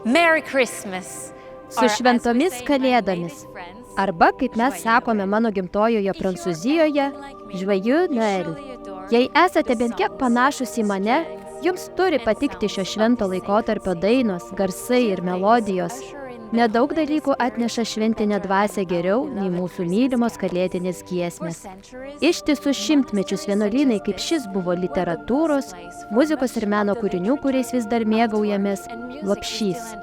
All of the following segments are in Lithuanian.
Merry Christmas. Su šventomis kalėdomis. Arba, kaip mes sakome mano gimtojoje Prancūzijoje, Joyeux Noël. Jei esate bent kiek panašus į mane, jums turi patikti šio švento laikotarpio dainos, garsai ir melodijos. Nedaug dalykų atneša šventinę dvasią geriau nei mūsų mylimos kalėdinės giesmės. Ištisus šimtmečius vienuolynai kaip šis buvo literatūros, muzikos ir meno kūrinių, kuriais vis dar mėgaujamės, lopšys.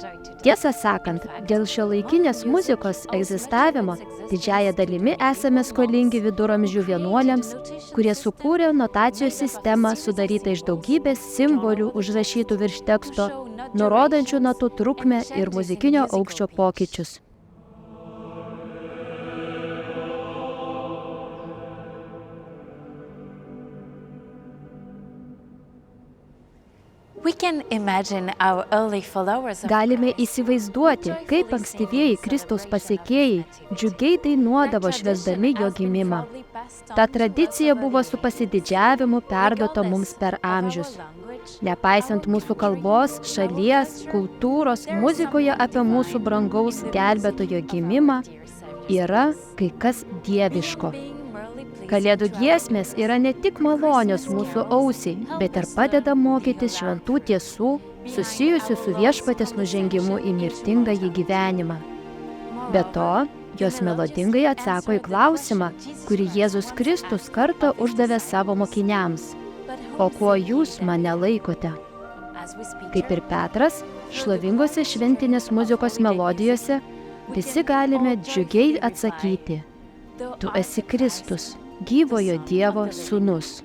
Tiesą sakant, dėl šiuolaikinės muzikos egzistavimo didžiąja dalimi esame skolingi viduramžių vienuoliams, kurie sukūrė notacijos sistemą sudarytą iš daugybės simbolių užrašytų virš teksto, nurodančių natų trukmę ir muzikinio aukščio pokyčius. Galime įsivaizduoti, kaip ankstyvieji Kristaus pasekėjai džiugiai dainuodavo švęsdami jo gimimą. Ta tradicija buvo su pasididžiavimu perduota mums per amžius. Nepaisant mūsų kalbos, šalies, kultūros, muzikoje apie mūsų brangaus gelbėtojo gimimą yra kai kas dieviško. Kalėdų giesmės yra ne tik malonios mūsų ausiai, bet ir padeda mokytis šventų tiesų susijusių su viešpaties nužengimu į mirtingąjį gyvenimą. Be to, jos melodingai atsako į klausimą, kurį Jėzus Kristus kartą uždavė savo mokiniams. O kuo jūs mane laikote? Kaip ir Petras, šlovingose šventinės muzikos melodijose visi galime džiugiai atsakyti: Tu esi Kristus, gyvojo Dievo sūnus.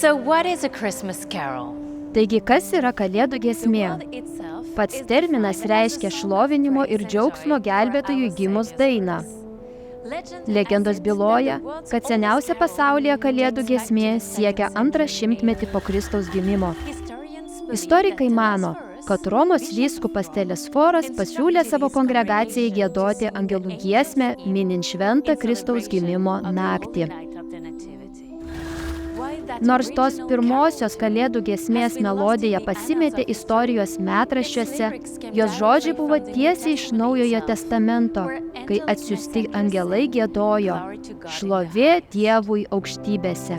So what is a Christmas carol? Taigi, kas yra kalėdų giesmė? Pats terminas reiškia šlovinimo ir džiaugsmo gelbėtojui gimus dainą. Legendos byloja, kad seniausia pasaulyje kalėdų giesmė siekia 2 šimtmetį po Kristaus gimimo. Istorikai mano, kad Romos vyskupas Telesforas pasiūlė savo kongregacijai giedoti angelų giesmę, minint šventą Kristaus gimimo naktį. Nors tos pirmosios kalėdų giesmės melodija pasimetė istorijos metraščiuose, jos žodžiai buvo tiesiai iš Naujojo testamento, kai atsiųsti angelai giedojo šlovė Dievui aukštybėse.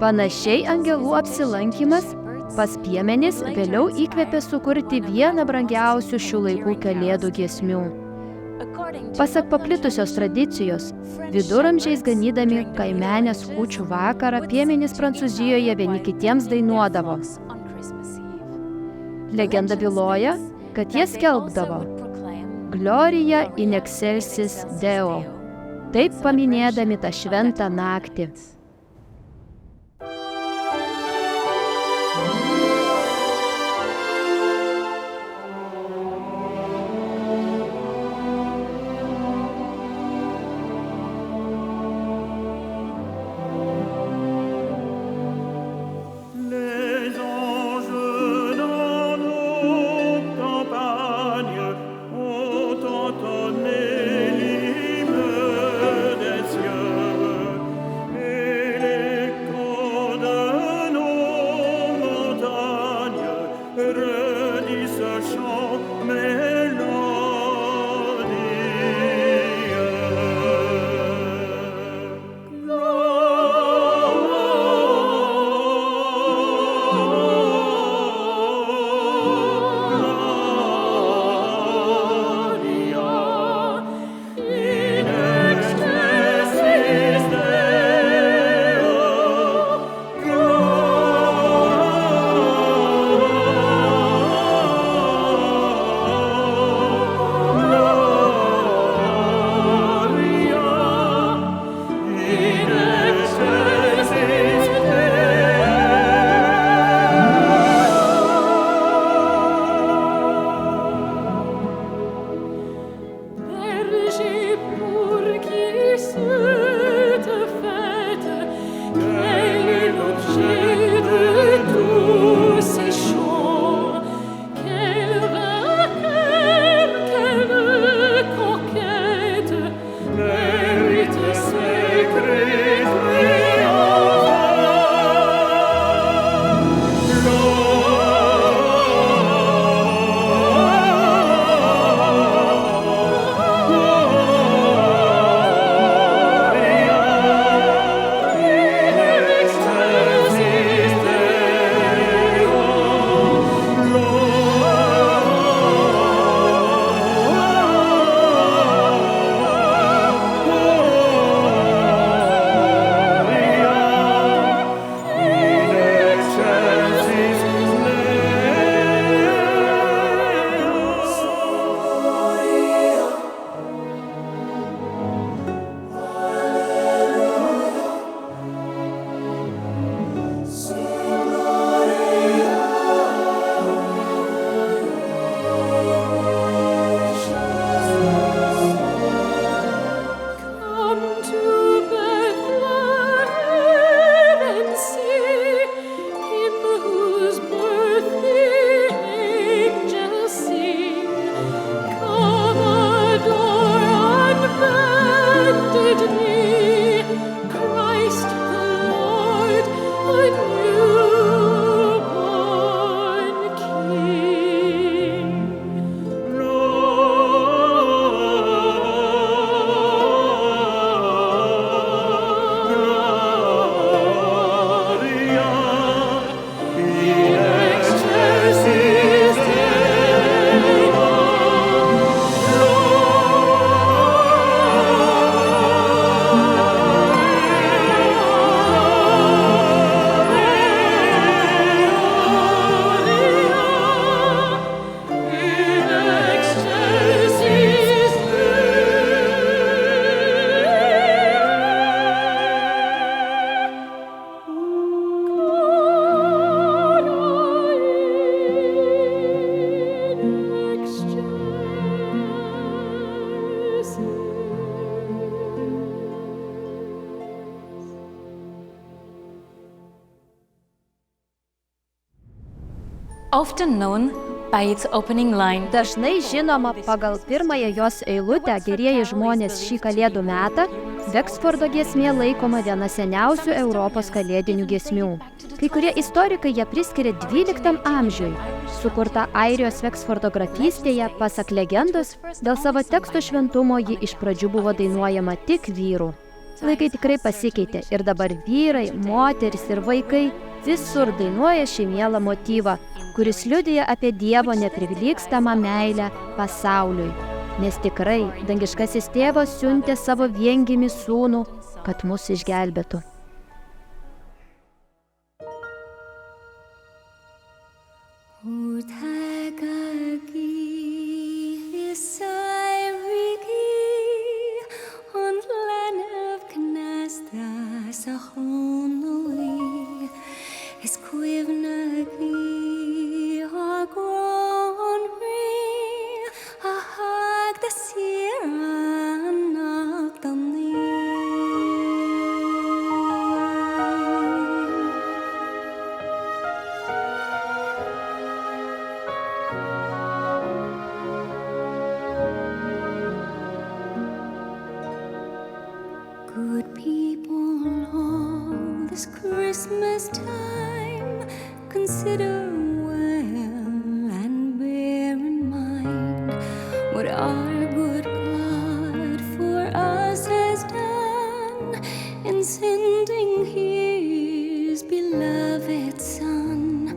Panašiai angelų apsilankymas pas piemenis vėliau įkvėpė sukurti vieną brangiausių šių laikų kalėdų giesmių. Pasak paplitusios tradicijos, viduramžiais ganydami kaimenės kūčių vakarą piemenys Prancūzijoje vieni kitiems dainuodavo. Legenda byloja, kad jie skelbdavo Gloria in excelsis Deo, taip paminėdami tą šventą naktį. Often known by its opening line. Dažnai žinoma pagal pirmąją jos eilutę gerieji žmonės šį kalėdų metą, Veksfordo giesmė laikoma viena seniausių Europos kalėdinių giesmių. Kai kurie istorikai ją priskiria 12 amžiui. Sukurta Airijos Veksfordo grafystėje, pasak legendos, dėl savo teksto šventumo ji iš pradžių buvo dainuojama tik vyrų. Laikai tikrai pasikeitė ir dabar vyrai, moteris ir vaikai visur dainuoja šį mielą motyvą, kuris liudija apie Dievo neprilygstamą meilę pasauliui. Nes tikrai dangiškasis tėvas siuntė savo viengimį sūnų, kad mus išgelbėtų. Good people, all this Christmas time, consider well and bear in mind what our good God for us has done in sending His beloved Son.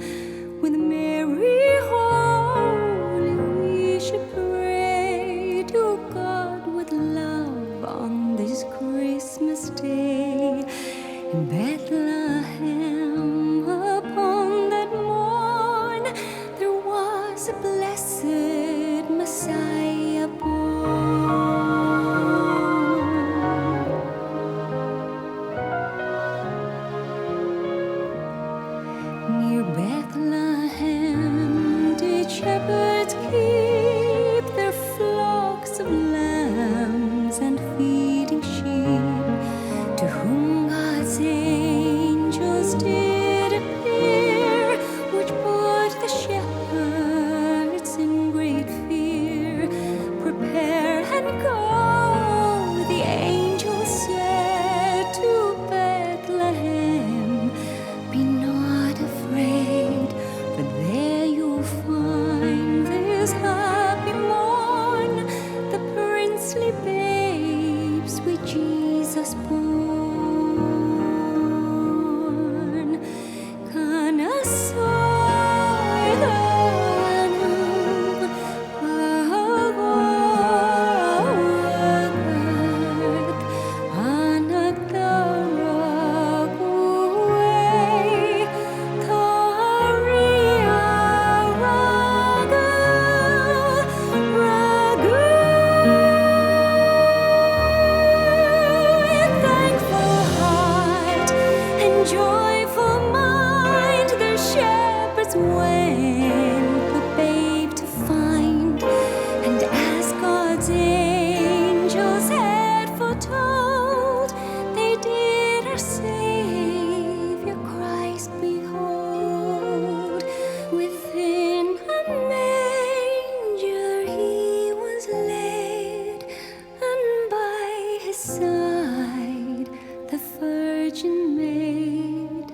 With Mary holy we should pray to God with love on this Christmas day in Bethlehem. Upon that morn there was a blessed Messiah born. Near Bethlehem did shepherds keep their flocks of lambs and feeding sheep, to whom God's angels did appear, which put the shepherds in great fear. Prepare and go, the angel said, to Bethlehem. Be not afraid, for there you'll find this happy morn, the princely babes with Jesus born. Joyful mind, their shepherds went the babe to find, and as God's angels had foretold, they did our Savior Christ behold. Within a manger He was laid, and by His side the Virgin Maid,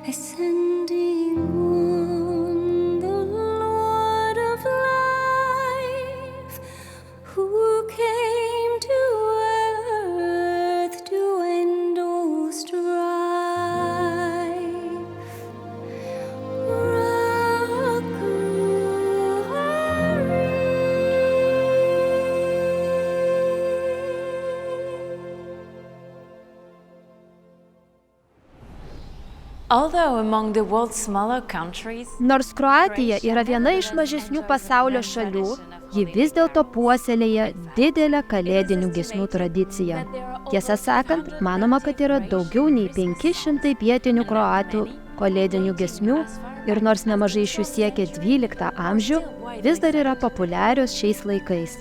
ascending on the Lord of life, who came to earth to end all strife. Although among the world's smaller countries, Nors Kroatija yra viena iš mažesnių pasaulio šalių, ji vis dėlto puoselėja didelę kalėdinių giesmių tradiciją. Tiesą sakant, manoma, kad yra daugiau nei 500 vietinių kroatų kalėdinių giesmių ir nors nemažai iš jų siekia 12 amžių, vis dar yra populiarios šiais laikais.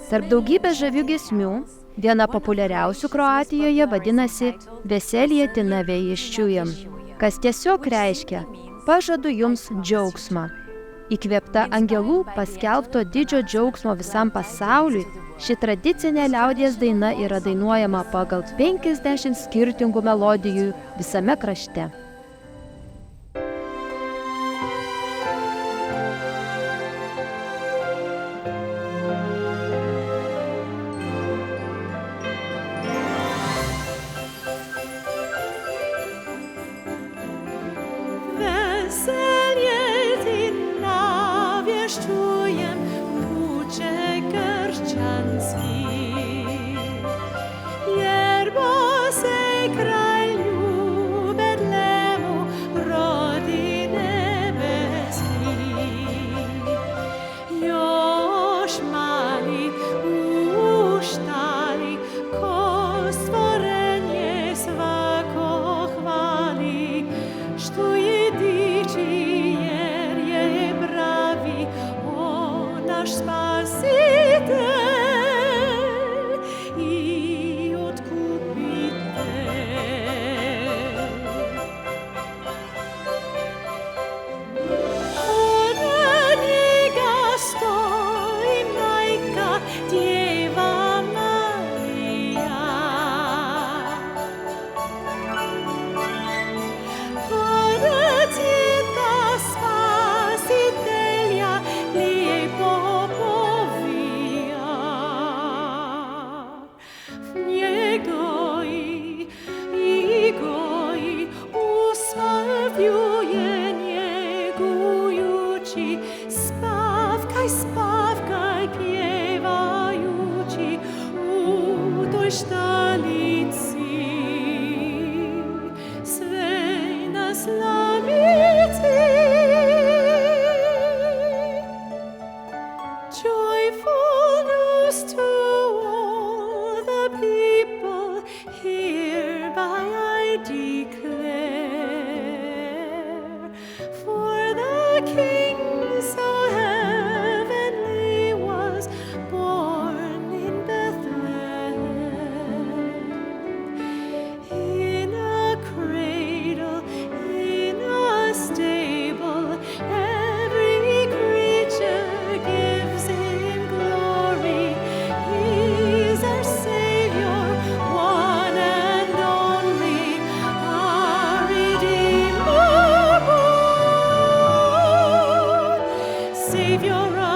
Tarp daugybės žavių giesmių, viena populiariausių Kroatijoje vadinasi Veselije ti naveiščiujam, kas tiesiog reiškia pažadu jums džiaugsmą. Įkvėpta angelų paskelbto didžio džiaugsmo visam pasauliui, ši tradicinė liaudies daina yra dainuojama pagal 50 skirtingų melodijų visame krašte. z nami Ty. Joyful news to all the people, hereby I declare. For the King so heavenly was born in Bethlehem. In a cradle, in a stable, every creature gives Him glory. He's our Savior, one and only, our Redeemer born, Savior of us.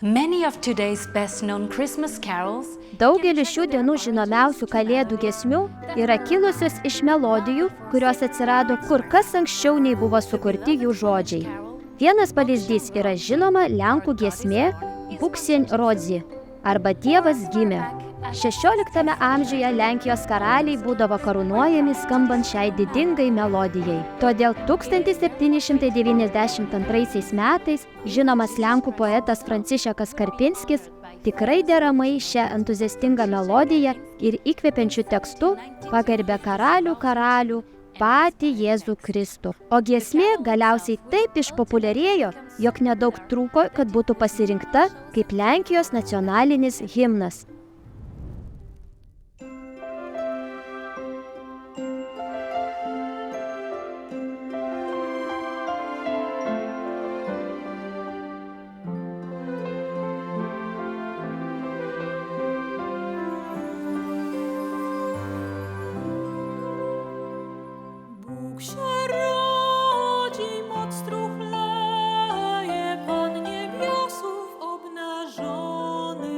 Many of today's best-known Christmas carols Daugelis šių dienų žinomiausių kalėdų giesmių yra kilusios iš melodijų, kurios atsirado kur kas anksčiau nei buvo sukurti jų žodžiai. Vienas pavyzdys yra žinoma lenkų giesmė Buksien rodzi arba Dievas gimė. 16 amžiuje Lenkijos karaliai būdavo karūnuojami skambant šiai didingai melodijai. Todėl 1792 metais žinomas lenkų poetas Francišekas Karpinskis tikrai deramai šią entuziastingą melodiją ir įkvepiančių tekstų pagerbė karalių patį Jėzų Kristų. O giesmė galiausiai taip išpopuliarėjo, jog nedaug trūko, kad būtų pasirinkta kaip Lenkijos nacionalinis himnas. Bóg się rodzi, moc truchleje, Pan niebiosów obnażony.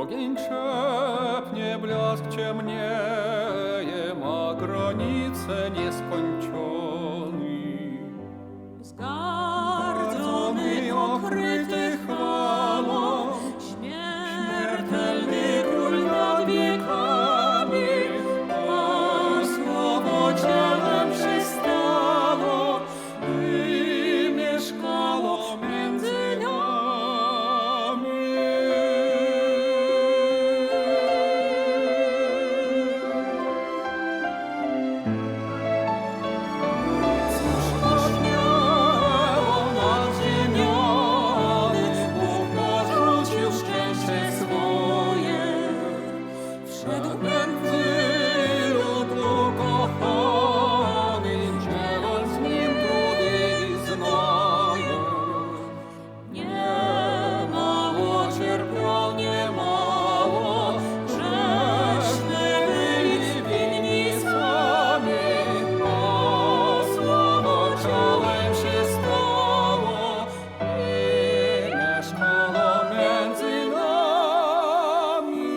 Ogień krzepnie, blask ciemnieje, ma granice nieskończony. Zgardzony, okryty chwałą, śmiertelny król nad wiekami, a słowo ciałem przystało i mieszkało między nami. Cóż ośmiało nadziemiony, Bóg porzucił szczęście swoje. Wszedł między lud ukochany, dzieląc z nim trudy i znoje. Niemało cierpiał, niemało, grzeszny byli winni sami, a słowo ciałem się stało i mieszkało między nami.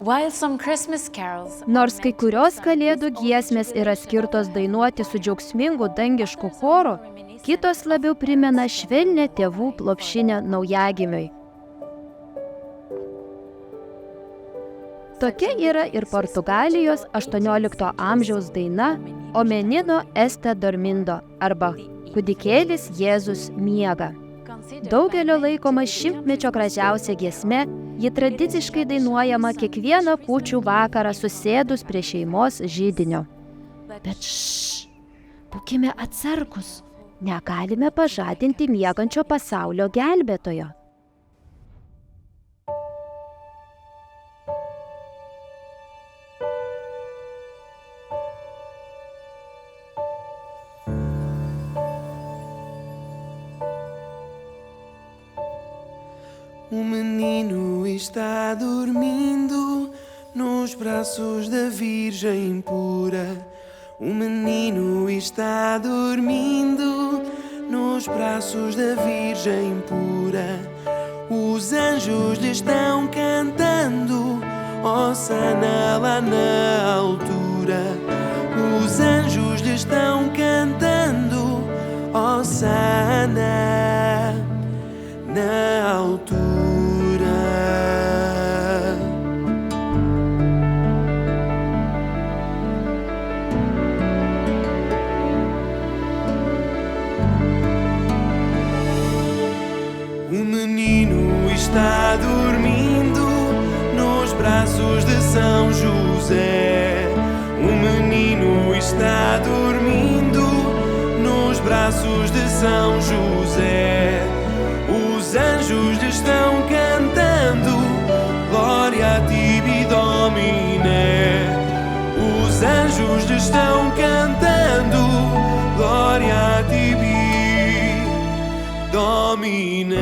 While some Christmas carols Nors kai kurios kalėdų giesmės yra skirtos dainuoti su džiaugsmingu dangišku choru, kitos labiau primena švelnią tėvų lopšinę naujagimiui. Tokia yra ir Portugalijos 18 amžiaus daina O menino este dormindo arba Kūdikėlis Jėzus miega. Daugelio laikoma šimtmečio gražiausia giesme, ji tradiciškai dainuojama kiekvieną kūčių vakarą susėdus prie šeimos židinio. Bet būkime atsargus, negalime pažadinti miegančio pasaulio gelbėtojo. O menino está dormindo nos braços da Virgem pura. O menino está dormindo nos braços da Virgem pura. Os anjos lhe estão cantando, Hosana lá na altura. Os anjos lhe estão cantando, Hosana na altura. O menino está dormindo nos braços de São José. O menino está dormindo nos braços de São José. Os anjos lhe estão cantando, Glória a Tibi Domine. Os anjos lhe estão cantando, Glória a Tibi Domine.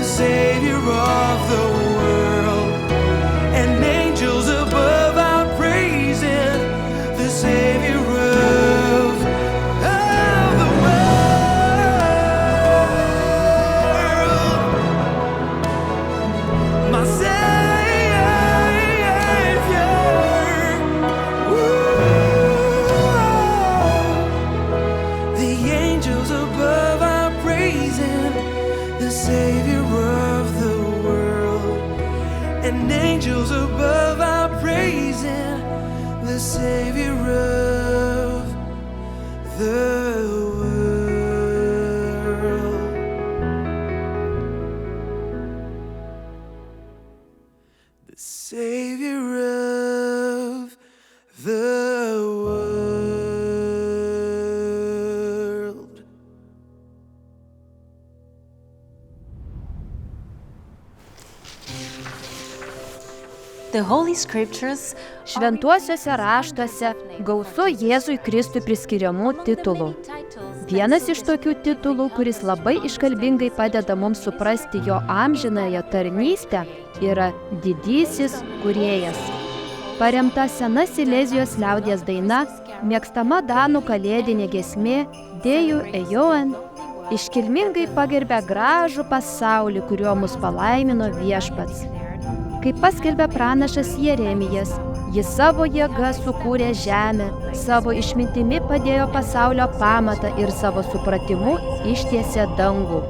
Savior of the world, and angels above are praising the Savior of the world, my Savior. Ooh. The angels above are praising the Savior of the world, and angels above are praising the Savior of the world. The Savior of the world. The Holy Scriptures Šventuosiuose raštuose gausu Jėzui Kristui priskiriamų titulų. Vienas iš tokių titulų, kuris labai iškalbingai padeda mums suprasti jo amžinąją tarnystę, yra Didysis Kūrėjas. Paremta sena Silezijos liaudies daina, mėgstama danų kalėdinė giesmė Dėjų Ejoen, iškilmingai pagerbia gražų pasaulį, kuriuo mus palaimino Viešpats. Kaip paskelbė pranašas Jeremijas, jis savo jėga sukūrė žemę, savo išmintimi padėjo pasaulio pamatą ir savo supratimu ištiesė dangų.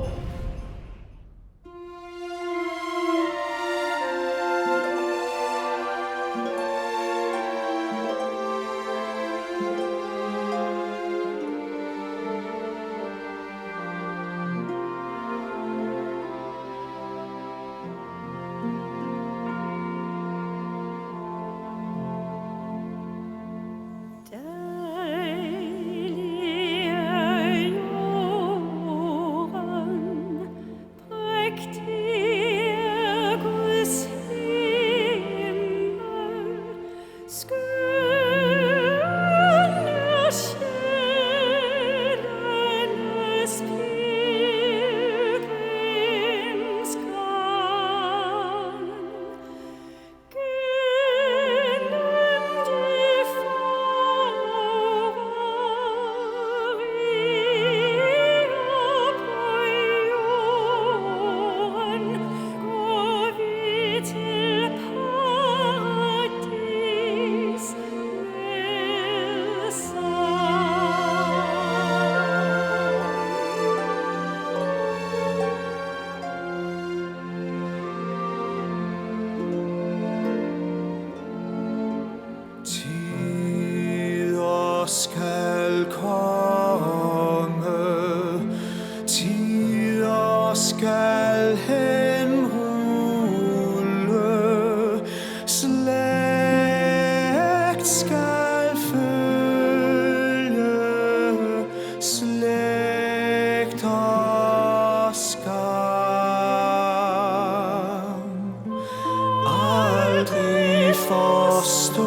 skal henrulle, slægt skal følge, slægt og skam. Aldrig forstummer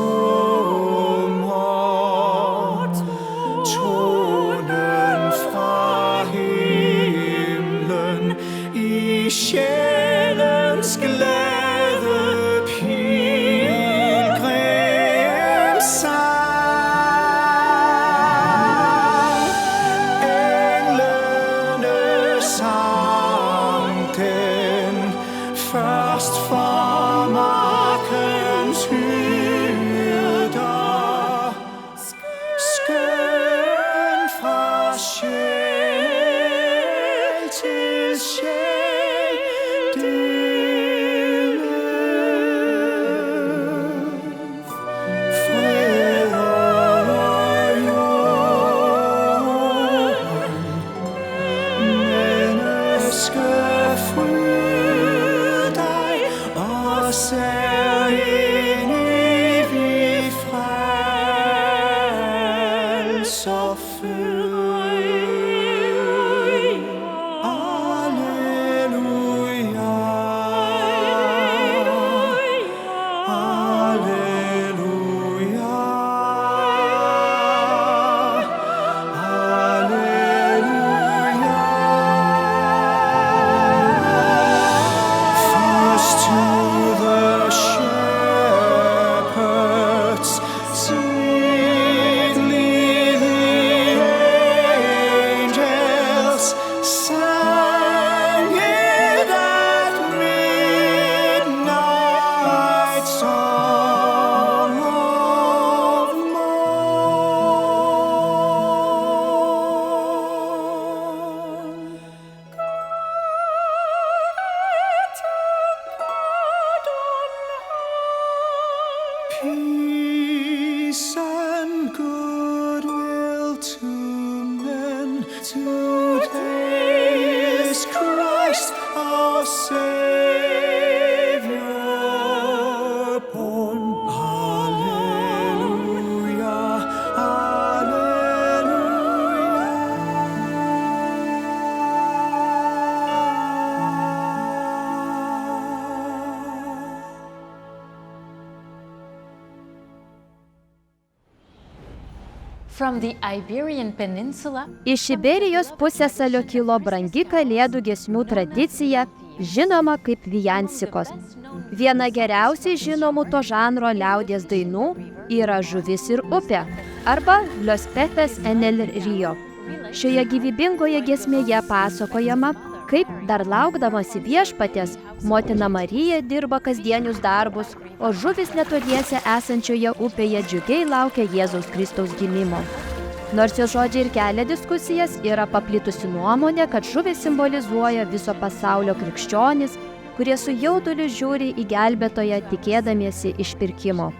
tonen fra himlen i sjælens glade pilgrimssang. Englene sang den først for markens hyrder, skøn fra sjæl til sjæl dele. Fred over jorden, menneske, fryd dig og sær en evig frelser fød. Alleluia, alleluia, alleluia. First to the shepherds, sweetly the angels sang it at midnight, song of morn. Peace and goodwill to men, today is Christ our Savior born. Alleluia, alleluia. From the Iberian Peninsula, Iš Iberijos pusiasalio kilo brangi kalėdų giesmių tradicija, žinoma kaip vijansikos. Viena geriausiai žinomų to žanro liaudies dainų yra Žuvis ir upė arba Los Peces en el Río. Šioje gyvybingoje giesmėje pasakojama, kaip dar laukdamasi viešpaties, motina Marija dirba kasdienius darbus, o žuvis netoliese esančioje upėje džiugiai laukia Jėzaus Kristaus gimimo. Nors jo žodžiai ir kelia diskusijas, yra paplitusi nuomonė, kad žuvis simbolizuoja viso pasaulio krikščionis, kurie su jauduliu žiūri į gelbėtoją tikėdamiesi išpirkimo.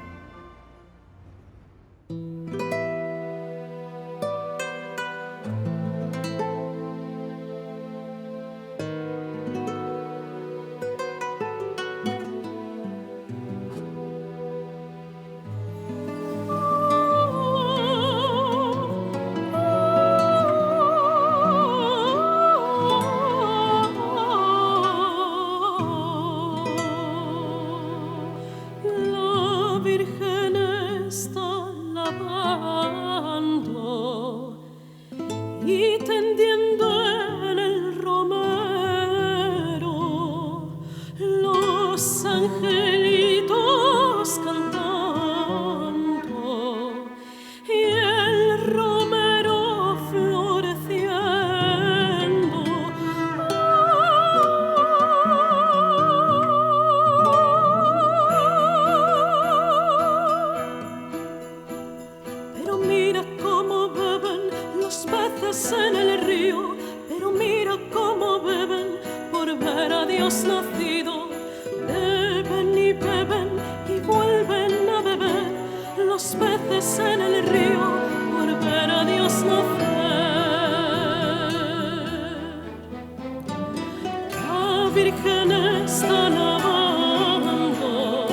Virgen están amando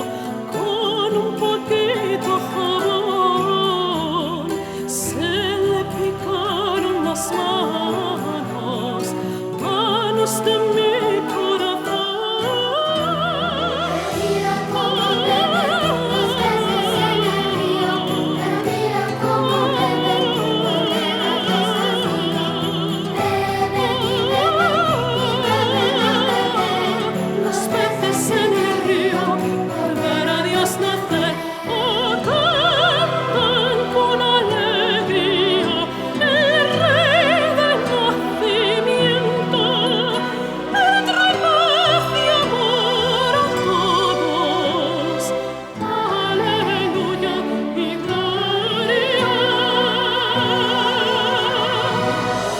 con un poquito jabón. Se le picaron las manos, manos de mi corazón. Mira cómo beben los peces en el río, mira cómo beben, beben y beben y beben a beber. Los peces en el río al ver a Dios nacer, oh, cantan con alegría el Rey del nacimiento. Entre paz y amor a todos, aleluya y gloria.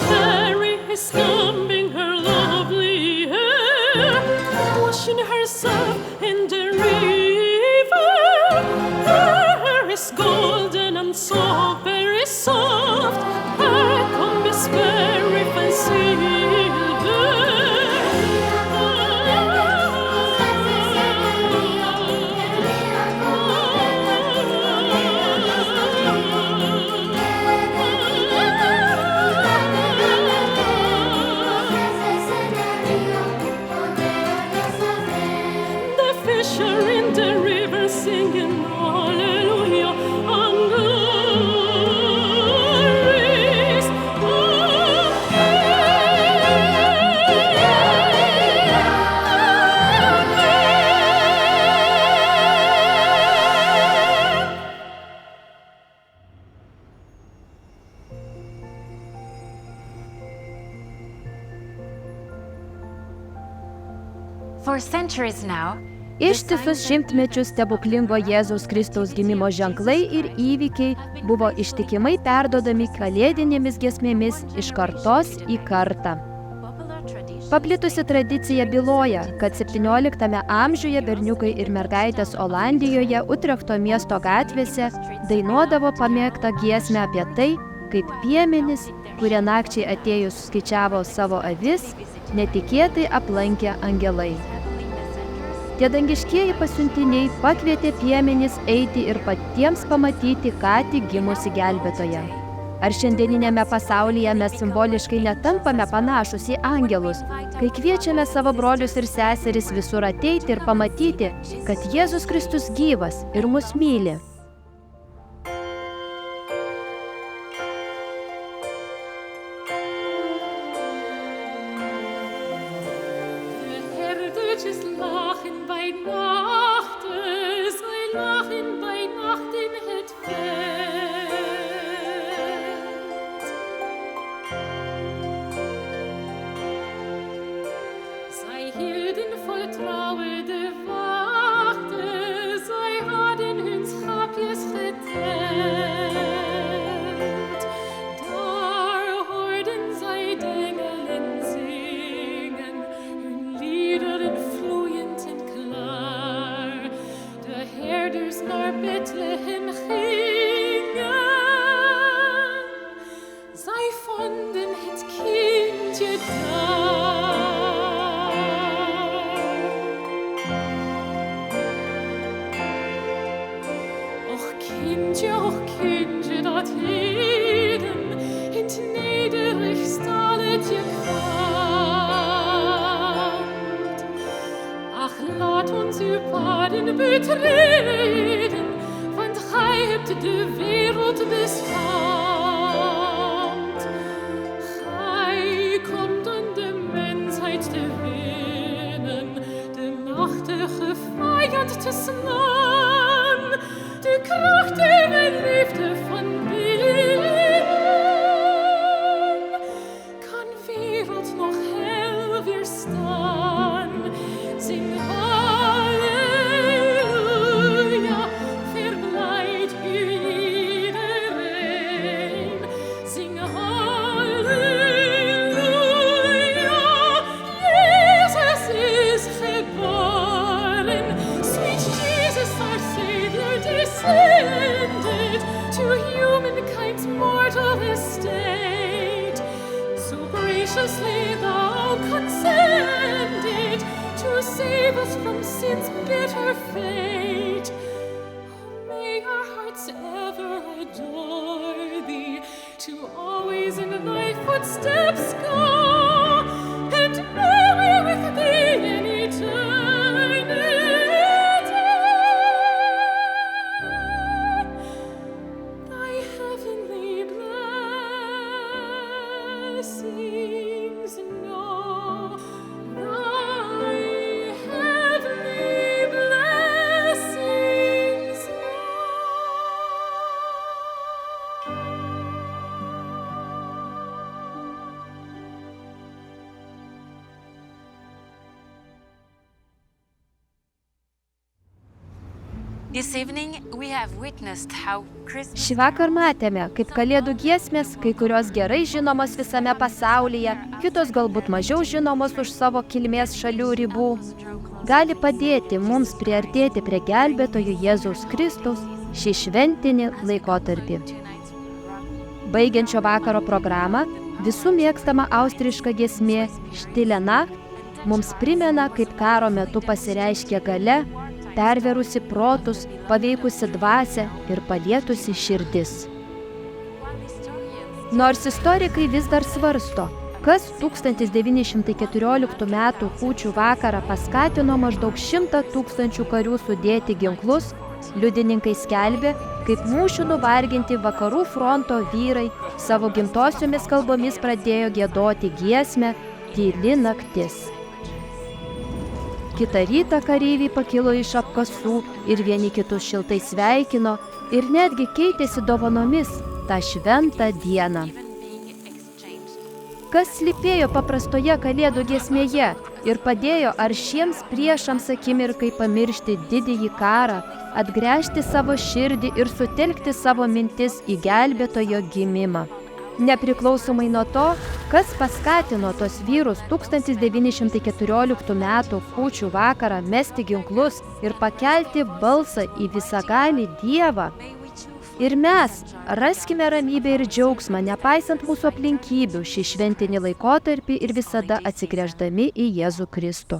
Mary is combing her lovely hair, washing herself in the river. Her hair is golden and so very soft. Her comb is very fine silver. Mira cómo beben los peces en el río, mira cómo beben, beben a Dios nacer. Beben y beben y beben a beber. Los peces en el río al ver a Dios nacer. The fish are in the river singing hallelujah and glories. For centuries now, Ištisus šimtmečius stebuklingo Jėzaus Kristaus gimimo ženklai ir įvykiai buvo ištikimai perdodami kalėdinėmis giesmėmis iš kartos į kartą. popular tradition Paplitusi tradicija byloja, kad 17 amžiuje berniukai ir mergaitės Olandijoje Utrechto miesto gatvėse dainuodavo pamėgtą giesmę apie tai, kaip piemenys, kurie nakčiai atėjus skaičiavo savo avis, netikėtai aplankė angelai. Tie dangiškieji pasiuntiniai pakvietė piemenis eiti ir patiems pamatyti ką tik gimusi gelbėtoją. Ar šiandieninėme pasaulyje mes simboliškai netampame panašus į angelus, kai kviečiame savo brolius ir seseris visur ateiti ir pamatyti, kad Jėzus Kristus gyvas ir mus myli? Herdetjes lachen bei Nacht, zij lachen bei Nacht in het veld. Zij hielden vol trouwe de wacht, zij hadden hun schaapjes geteld. Daar hoorden zij de engelen zingen, hun liederen vloeiend en klaar. De herders naar Bethlehem gingen, zij vonden het kindje daar. Och kindje, dat heden in het nederig stalletje kwaamt. Ach, laat ons uw paden betreden, want gij hebt de wereld beschaamd. Gij komt om de mensheid te winnen, de machtige vijand te slaan, de krachtige liefde van binnen. Kan wereld nog hel weerstaan? Zing halleluja, verblijd u iedereen. Zing halleluja, Jezus is geboren. Sweet Jesus, our Savior, descended to humankind's mortal estate. So graciously thou condescended to save us from sin's bitter fate. May our hearts ever adore thee, to always in thy footsteps go, and may we with thee in eternity thy heavenly blessings know. Thy heavenly blessings know. This evening, we have witnessed how Christmas Šįvakar matėme, kaip kalėdų giesmės, kai kurios gerai žinomos visame pasaulyje, kitos galbūt mažiau žinomos už savo kilmės šalių ribų, gali padėti mums priartėti prie gelbėtojų Jėzaus Kristaus šį šventinį laikotarpį. Baigiančio vakaro programą, visų mėgstama austriška giesmė Stille Nacht mums primena, kaip karo metu pasireiškia galia, perverusi protus, paveikusi dvasią ir palietusi širdis. Nors istorikai vis dar svarsto, kas 1914 metų kūčių vakarą paskatino maždaug 100 000 karių sudėti ginklus, liudininkai skelbė, kaip mūšių nuvarginti vakarų fronto vyrai savo gimtosiomis kalbomis pradėjo giedoti giesmę Tyli naktis. Kitą rytą kareiviai pakilo iš apkasų ir vieni kitus šiltai sveikino ir netgi keitėsi dovanomis tą šventą dieną. Kas slypėjo paprastoje kalėdų giesmėje ir padėjo aršiems priešams akimirkai pamiršti didįjį karą, atgręžti savo širdį ir sutelkti savo mintis į gelbėtojo gimimą. Nepriklausomai nuo to, kas paskatino tos vyrus 1914 metų kūčių vakarą mesti ginklus ir pakelti balsą į visagalį Dievą. Ir mes raskime ramybę ir džiaugsmą, nepaisant mūsų aplinkybių šį šventinį laikotarpį ir visada atsigręždami į Jėzų Kristų.